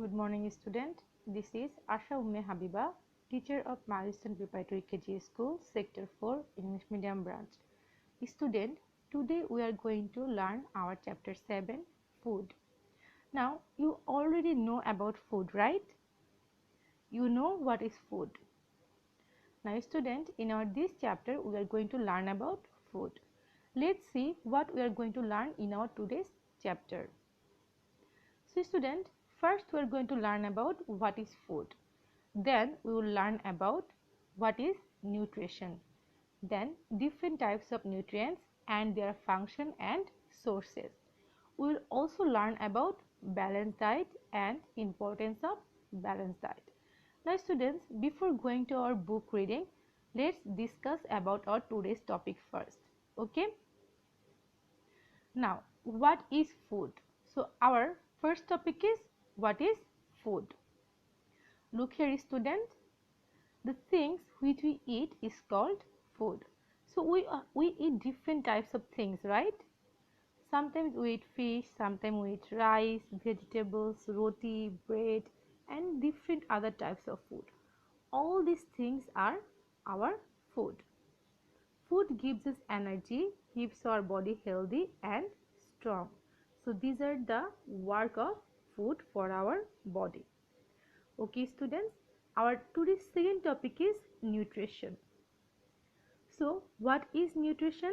Good morning, student. This is Asha Umme Habiba, teacher of Milestone Preparatory KG School, Sector 4, English Medium Branch. Student, today we are going to learn our Chapter 7, Food. Now, you already know about food, right? You know what is food. Now, student, in this chapter, we are going to learn about food. Let's see what we are going to learn in our today's chapter. So, student, first we are going to learn about what is food. Then we will learn about what is nutrition. Then different types of nutrients and their function and sources. We will also learn about balanced diet and importance of balanced diet. Now students, before going to our book reading, let's discuss about our today's topic first. Okay? Now, what is food? So our first topic is what is food. Look here student, the things which we eat is called food. So we eat different types of things, right? Sometimes we eat fish, sometimes we eat rice, vegetables, roti, bread and different other types of food. All these things are our food. Food gives us energy, keeps our body healthy and strong. So these are the work of food for our body. Okay students, our today's second topic is nutrition. So what is nutrition?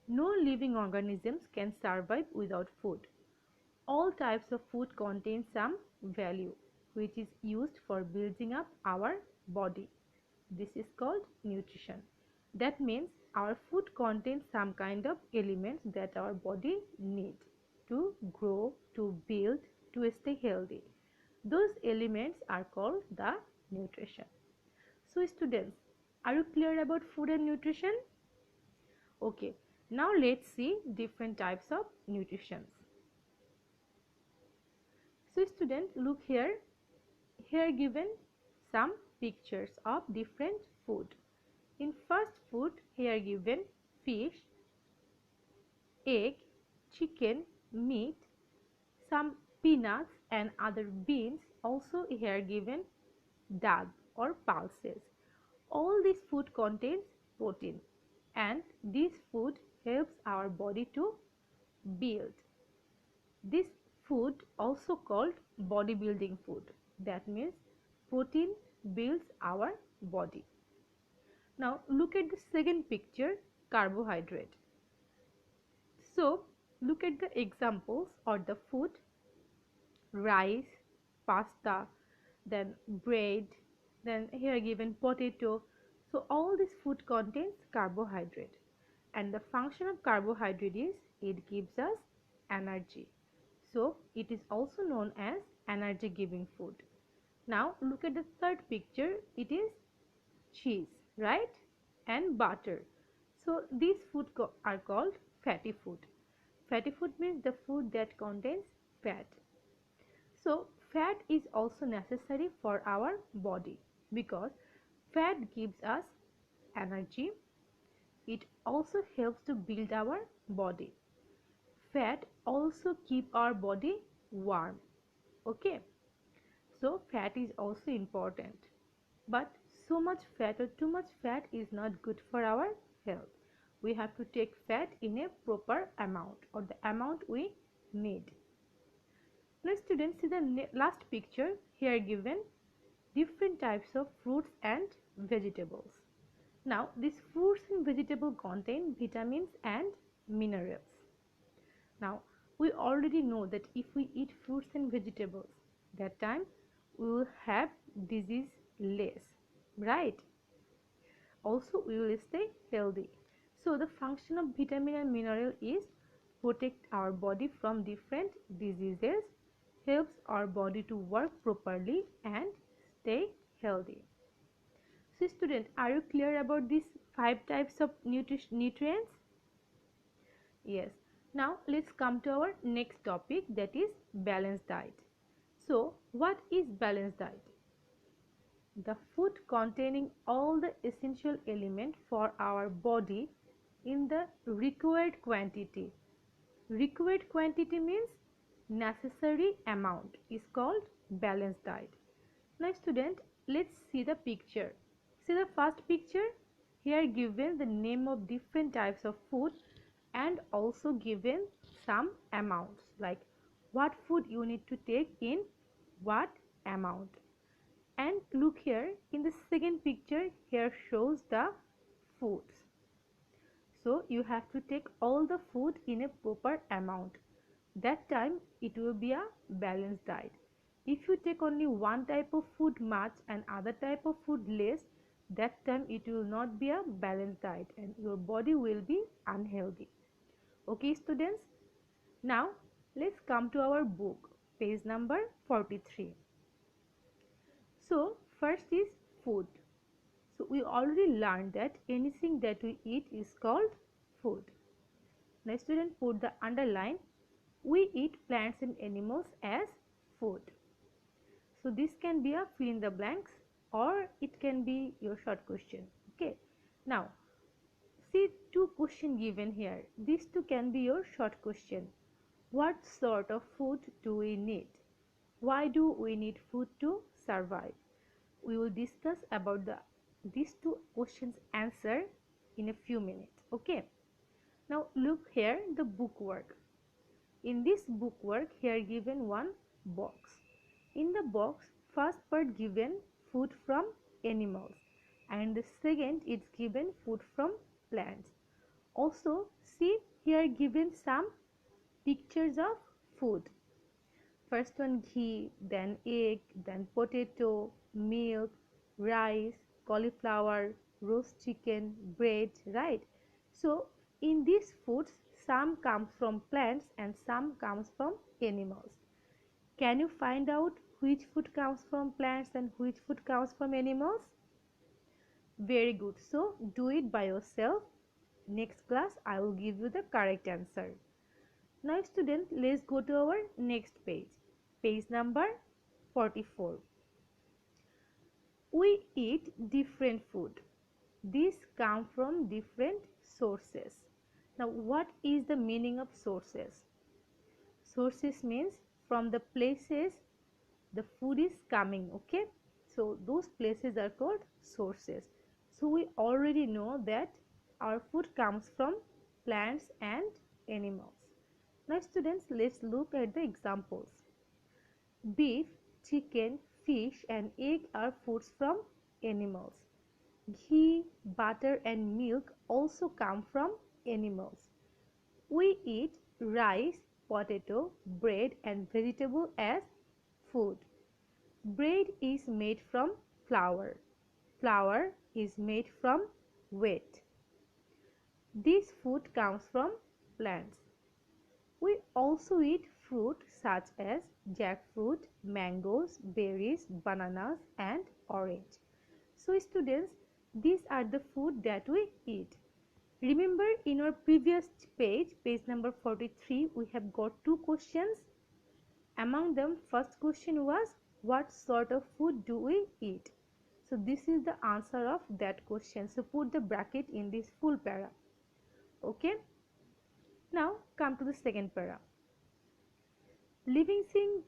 No living organisms can survive without food. All types of food contain some value which is used for building up our body. This is called nutrition. That means our food contains some kind of elements that our body needs to grow, to build, to stay healthy. Those elements are called the nutrition. So students, are you clear about food and nutrition? Okay, now let's see different types of nutrition. So student, look here. Here given some pictures of different food. In first food, here given fish, egg, chicken, meat, some peanuts and other beans. Also here given dal or pulses. All this food contains protein and this food helps our body to build. This food also called bodybuilding food. That means protein builds our body. Now look at the second picture, carbohydrate. So look at the examples or the food: rice, pasta, then bread, then here given potato. So all this food contains carbohydrate and the function of carbohydrate is it gives us energy. So it is also known as energy giving food. Now look at the third picture, it is cheese, right, and butter. So these food are called fatty food. Fatty food means the food that contains fat. So fat is also necessary for our body because fat gives us energy. It also helps to build our body. Fat also keep our body warm. Okay, so fat is also important, but so much fat or too much fat is not good for our health. We have to take fat in a proper amount or the amount we need. Now students, see the last picture here given different types of fruits and vegetables. Now these fruits and vegetables contain vitamins and minerals. Now we already know that if we eat fruits and vegetables, that time we will have disease less, right? Also we will stay healthy. So the function of vitamin and mineral is protect our body from different diseases, helps our body to work properly and stay healthy. So student, are you clear about these 5 types of nutrients? Yes. Now let's come to our next topic, that is balanced diet. So what is balanced diet? The food containing all the essential elements for our body in the required quantity. Required quantity means necessary amount is called balanced diet. Now student, let's see the picture. See the first picture? Here given the name of different types of food and also given some amounts like what food you need to take in what amount. And look here in the second picture, here shows the foods. So you have to take all the food in a proper amount. That time it will be a balanced diet. If you take only one type of food much and other type of food less, that time it will not be a balanced diet and your body will be unhealthy. Okay students, now let's come to our book, page number 43. So first is food. So we already learned that anything that we eat is called food. Now student, put the underline, we eat plants and animals as food. So this can be a fill in the blanks or it can be your short question. Okay. Now see two questions given here. These two can be your short question. What sort of food do we need? Why do we need food to survive? We will discuss about these two questions answer in a few minutes. Okay. Now look here the bookwork. In this bookwork here given one box. In the box first part given food from animals and the second it's given food from plants. Also see here given some pictures of food. First one ghee, then egg, then potato, milk, rice, cauliflower, roast chicken, bread, right? So in these foods some comes from plants and some comes from animals. Can you find out which food comes from plants and which food comes from animals? Very good. So do it by yourself. Next class I will give you the correct answer. Now student, let's go to our next page. Page number 44. We eat different food. These come from different sources. Now what is the meaning of sources? Sources means from the places the food is coming, okay? So those places are called sources. So we already know that our food comes from plants and animals. Now students, let's look at the examples. Beef, chicken, fish and egg are foods from animals. Ghee, butter and milk also come from animals. We eat rice, potato, bread and vegetable as food. Bread is made from flour. Flour is made from wheat. This food comes from plants. We also eat fruit such as jackfruit, mangoes, berries, bananas and orange. So students, these are the food that we eat. Remember in our previous page, page number 43, we have got two questions. Among them, first question was what sort of food do we eat? So this is the answer of that question. So put the bracket in this full para. Okay. Now come to the second para. Living things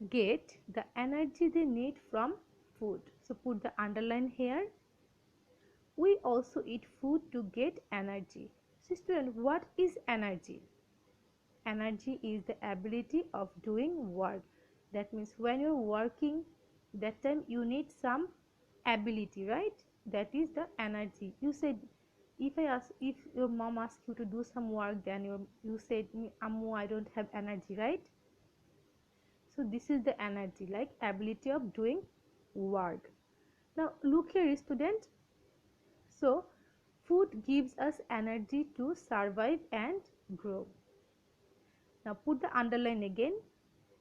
get the energy they need from food. So put the underline here. We also eat food to get energy. So student, what is energy? Energy is the ability of doing work. That means when you're working, that time you need some ability, right? That is the energy. You said, if your mom asks you to do some work, then you said, Ammu, I don't have energy, right? So this is the energy, like ability of doing work. Now look here student. So food gives us energy to survive and grow. Now put the underline again.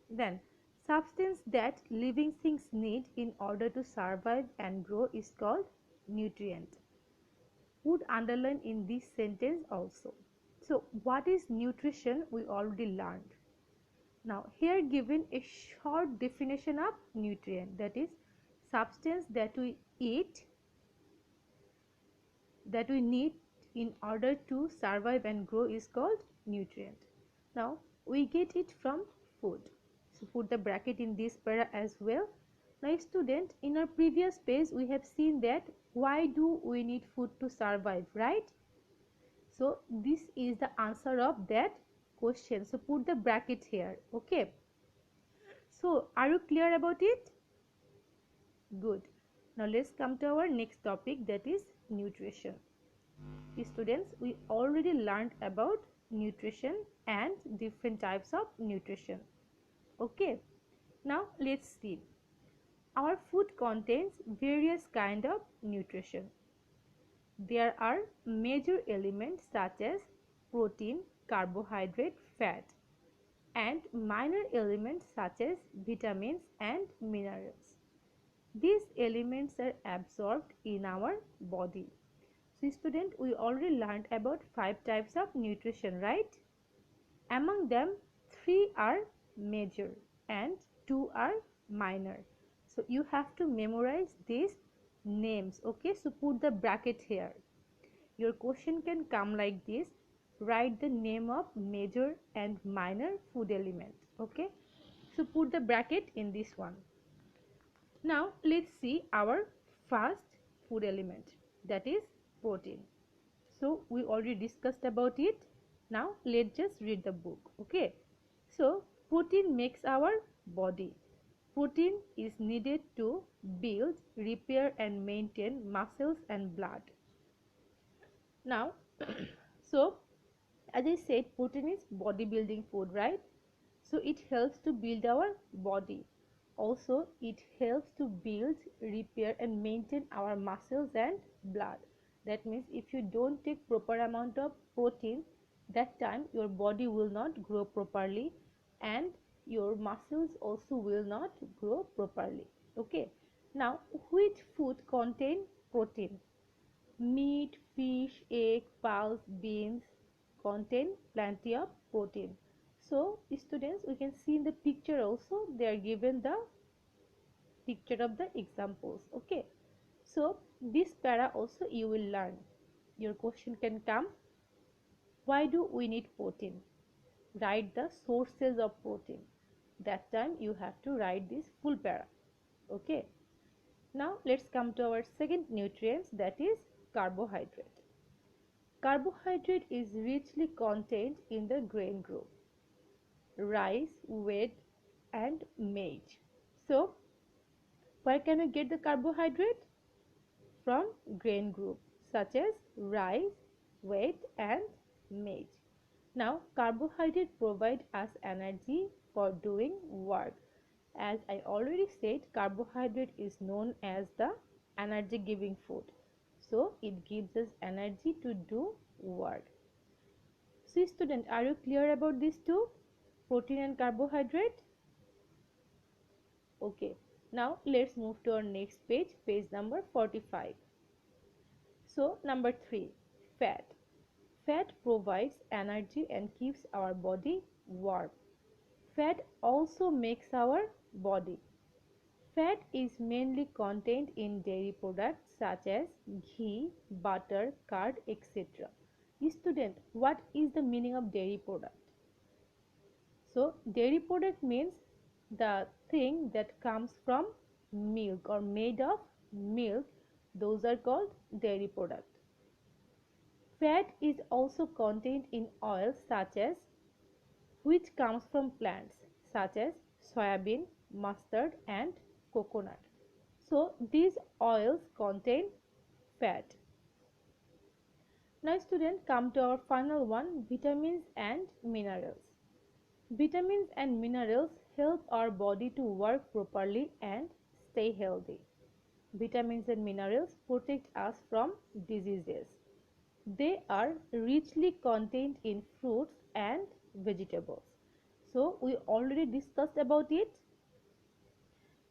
Then substance that living things need in order to survive and grow is called nutrient. Put underline in this sentence also. So what is nutrition we already learned. Now here given a short definition of nutrient, that is substance that we eat that we need in order to survive and grow is called nutrient. Now we get it from food. So put the bracket in this para as well. Now student, in our previous page we have seen that why do we need food to survive, right? So this is the answer of that question. So put the bracket here. Okay. So are you clear about it? Good. Now let's come to our next topic, that is nutrition. Students, we already learned about nutrition and different types of nutrition. Okay. Now let's see. Our food contains various kind of nutrition. There are major elements such as protein, carbohydrate, fat, and minor elements such as vitamins and minerals. These elements are absorbed in our body. So student, we already learned about 5 types of nutrition, right? Among them, 3 are major and 2 are minor. So you have to memorize these names. Okay, so put the bracket here. Your question can come like this. Write the name of major and minor food element. Okay, so put the bracket in this one. Now let's see our first food element, that is protein. So we already discussed about it. Now let's just read the book. Okay, so protein makes our body. Protein is needed to build, repair and maintain muscles and blood. Now so as I said, protein is bodybuilding food, right? So it helps to build our body. Also it helps to build, repair and maintain our muscles and blood. That means if you don't take proper amount of protein, that time your body will not grow properly and your muscles also will not grow properly. Okay. Now which food contain protein? Meat, fish, egg, pulse, beans contain plenty of protein. So students, we can see in the picture also they are given the picture of the examples. Okay, so this para also you will learn. Your question can come, why do we need protein? Write the sources of protein. That time you have to write this full para. Okay, now let's come to our second nutrient, that is carbohydrate. Carbohydrate is richly contained in the grain group, rice, wheat and maize. So where can we get the carbohydrate? From grain group such as rice, wheat and maize. Now carbohydrate provide us energy for doing work. As I already said, carbohydrate is known as the energy giving food. So it gives us energy to do work. So student, are you clear about these two? Protein and carbohydrate? Okay. Now let's move to our next page, page number 45. So number 3, fat. Fat provides energy and keeps our body warm. Fat also makes our body. Fat is mainly contained in dairy products such as ghee, butter, curd, etc. Student, what is the meaning of dairy product? So dairy product means the thing that comes from milk or made of milk. Those are called dairy product. Fat is also contained in oils such as which comes from plants such as soybean, mustard and coconut. So these oils contain fat. Now students, come to our final one, vitamins and minerals. Vitamins and minerals help our body to work properly and stay healthy. Vitamins and minerals protect us from diseases. They are richly contained in fruits and vegetables. So we already discussed about it.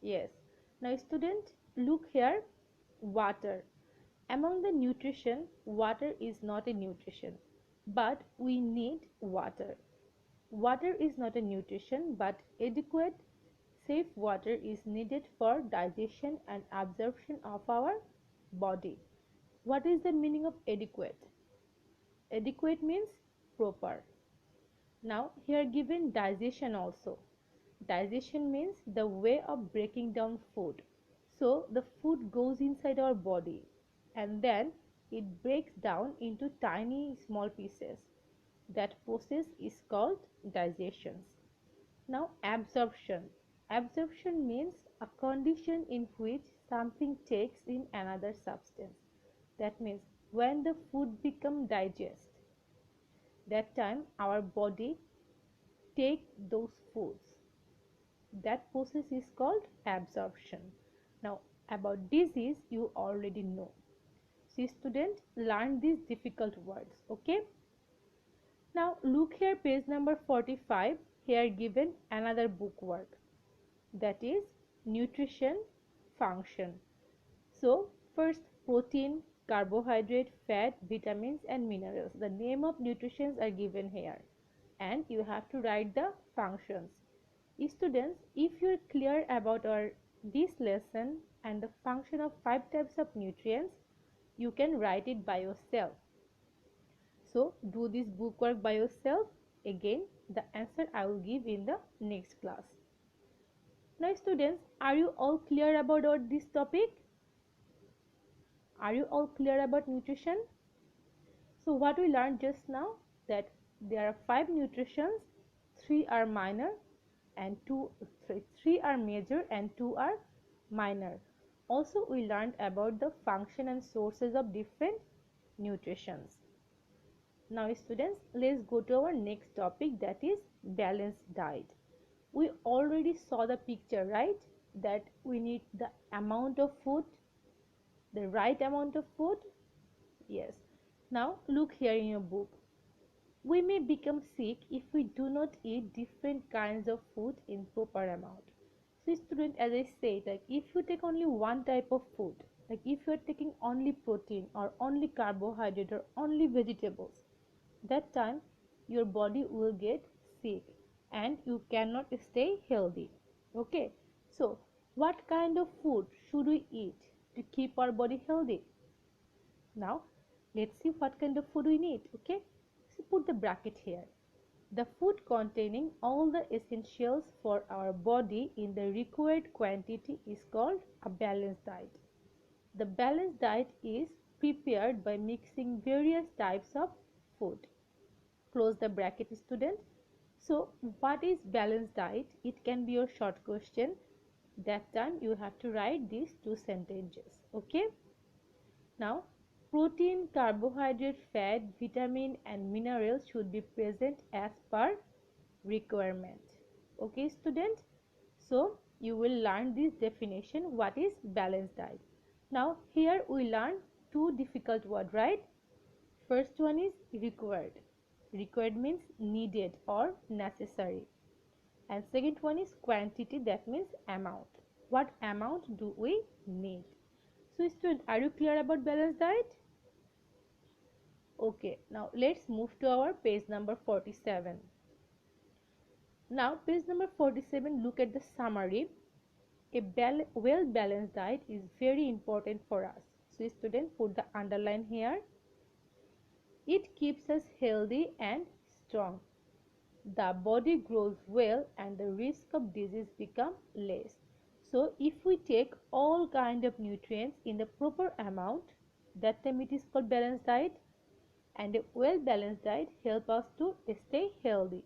Yes. Now student, look here, water. Among the nutrition, water is not a nutrition, but we need water. Water is not a nutrition, but adequate, safe water is needed for digestion and absorption of our body. What is the meaning of adequate? Adequate means proper. Now here given digestion also. Digestion means the way of breaking down food. So the food goes inside our body and then it breaks down into tiny small pieces. That process is called digestion. Now absorption. Absorption means a condition in which something takes in another substance. That means when the food becomes digest, that time our body take those foods. That process is called absorption. Now about disease you already know. See student, learn these difficult words. Okay. Now look here, page number 45. Here given another book work, that is nutrition function. So first, protein, carbohydrate, fat, vitamins and minerals. The name of nutritions are given here and you have to write the functions. Students, if you are clear about this lesson and the function of 5 types of nutrients, you can write it by yourself. So do this book work by yourself. Again, the answer I will give in the next class. Now students, are you all clear about this topic? Are you all clear about nutrition? So what we learned just now, that there are 5 nutritions, 3 are minor and 3 are major and 2 are minor. Also we learned about the function and sources of different nutritions. Now students, let's go to our next topic, that is balanced diet. We already saw the picture, right? That we need the amount of food, the right amount of food. Yes. Now look here in your book. We may become sick if we do not eat different kinds of food in proper amount. So student, as I said, like if you take only one type of food, like if you are taking only protein or only carbohydrate or only vegetables, that time your body will get sick and you cannot stay healthy. Okay, so what kind of food should we eat to keep our body healthy? Now let's see what kind of food we need. Okay, so put the bracket here. The food containing all the essentials for our body in the required quantity is called a balanced diet. The balanced diet is prepared by mixing various types of food. Close the bracket student. So what is balanced diet? It can be your short question. That time you have to write these 2 sentences. Okay. Now protein, carbohydrate, fat, vitamin and minerals should be present as per requirement. Okay student. So you will learn this definition, what is balanced diet. Now here we learn 2 difficult words, right? First one is required. Required means needed or necessary. And second one is quantity, that means amount. What amount do we need? So student, are you clear about balanced diet? Okay, now let's move to our page number 47. Now page number 47, look at the summary. A well balanced diet is very important for us. So student, put the underline here. It keeps us healthy and strong. The body grows well and the risk of disease become less. So if we take all kind of nutrients in the proper amount, that time it is called balanced diet. And a well balanced diet help us to stay healthy.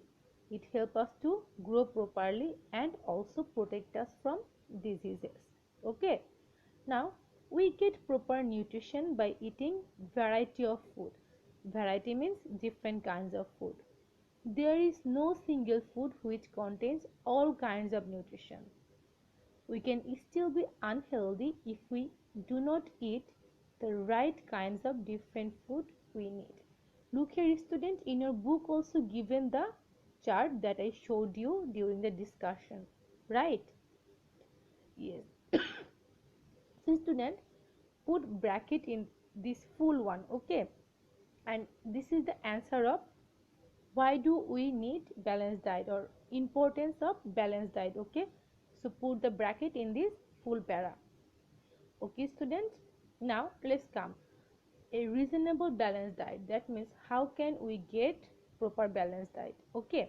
It help us to grow properly and also protect us from diseases. Okay. Now we get proper nutrition by eating variety of food. Variety means different kinds of food. There is no single food which contains all kinds of nutrition. We can still be unhealthy if we do not eat the right kinds of different food we need. Look here student, in your book also given the chart that I showed you during the discussion, right? Yes. So student, put bracket in this full one, okay? And this is the answer of why do we need balanced diet or importance of balanced diet. Okay, so put the bracket in this full para. Okay student, now let's come a reasonable balanced diet. That means how can we get proper balanced diet. Okay,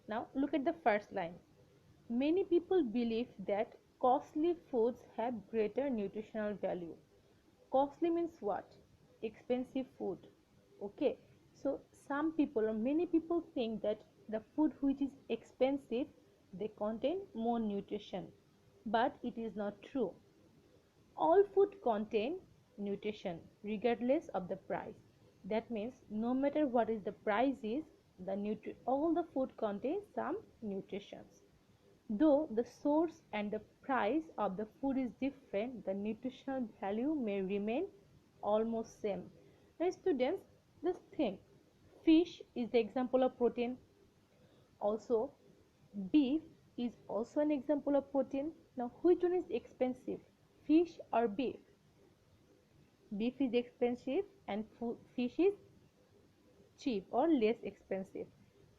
now look at the first line. Many people believe that costly foods have greater nutritional value. Costly means what? Expensive food. Okay. So some people or many people think that the food which is expensive, they contain more nutrition. But it is not true. All food contain nutrition regardless of the price. That means no matter what is the price is, all the food contains some nutrition. Though the source and the price of the food is different, the nutritional value may remain almost same. Now students, just think, fish is the example of protein. Also, beef is also an example of protein. Now which one is expensive, fish or beef? Beef is expensive and fish is cheap or less expensive.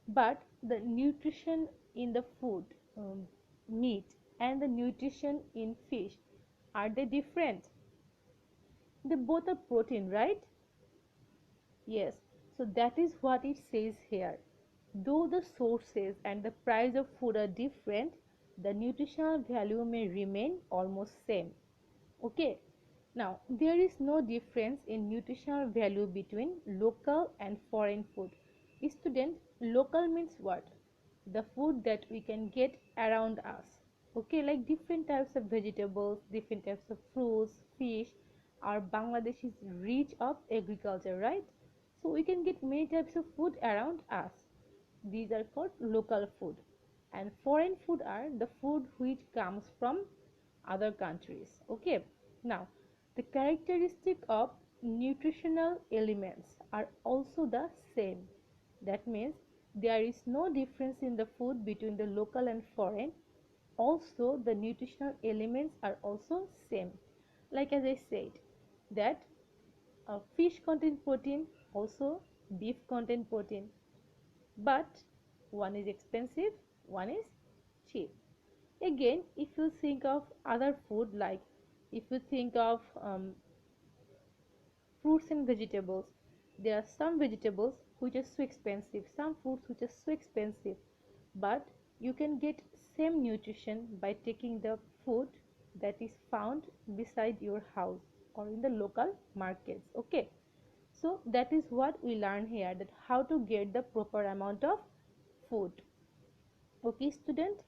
But the nutrition in the food, meat, and the nutrition in fish, are they different? They both are protein, right? Yes. So that is what it says here. Though the sources and the price of food are different, the nutritional value may remain almost same. Okay. Now, there is no difference in nutritional value between local and foreign food. Student, local means what? The food that we can get around us. Okay, like different types of vegetables, different types of fruits, fish. Our Bangladesh is rich of agriculture, right? So we can get many types of food around us. These are called local food. And foreign food are the food which comes from other countries. Okay. Now, the characteristic of nutritional elements are also the same. That means there is no difference in the food between the local and foreign. Also, the nutritional elements are also same. Like as I said, that fish contain protein, also beef contain protein, but one is expensive, one is cheap. Again, if you think of other food, like if you think of fruits and vegetables, there are some vegetables which are so expensive, some fruits which are so expensive, but you can get same nutrition by taking the food that is found beside your house or in the local markets. Okay. So that is what we learn here, that how to get the proper amount of food. Okay student,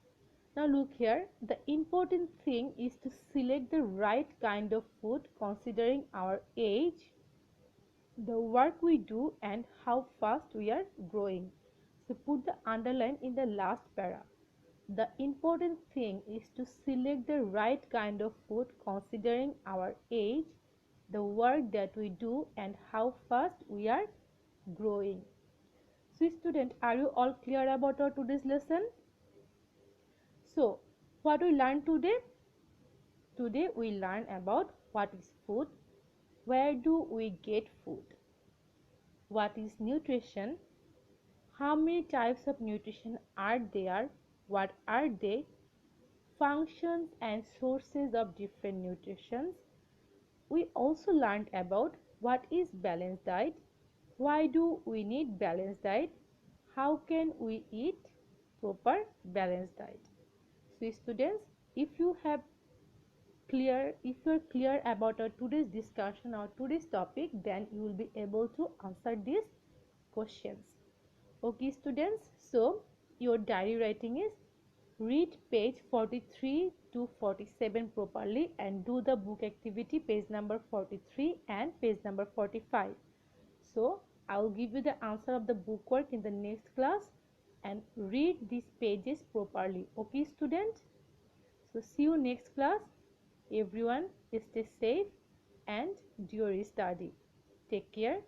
now look here, the important thing is to select the right kind of food considering our age, the work we do, and how fast we are growing. So put the underline in the last para. The important thing is to select the right kind of food considering our age, the work that we do, and how fast we are growing. So student, are you all clear about our today's lesson? So what we learned today? Today we learn about what is food, where do we get food, what is nutrition, how many types of nutrition are there, what are they, functions and sources of different nutritions. We also learned about what is balanced diet, why do we need balanced diet, how can we eat proper balanced diet. So students, if you are clear about our today's discussion or today's topic, then you will be able to answer these questions. Okay students, so your diary writing is read page 43 to 47 properly and do the book activity page number 43 and page number 45. So I will give you the answer of the book work in the next class, and read these pages properly. Okay student, so see you next class. Everyone stay safe and do your study. Take care.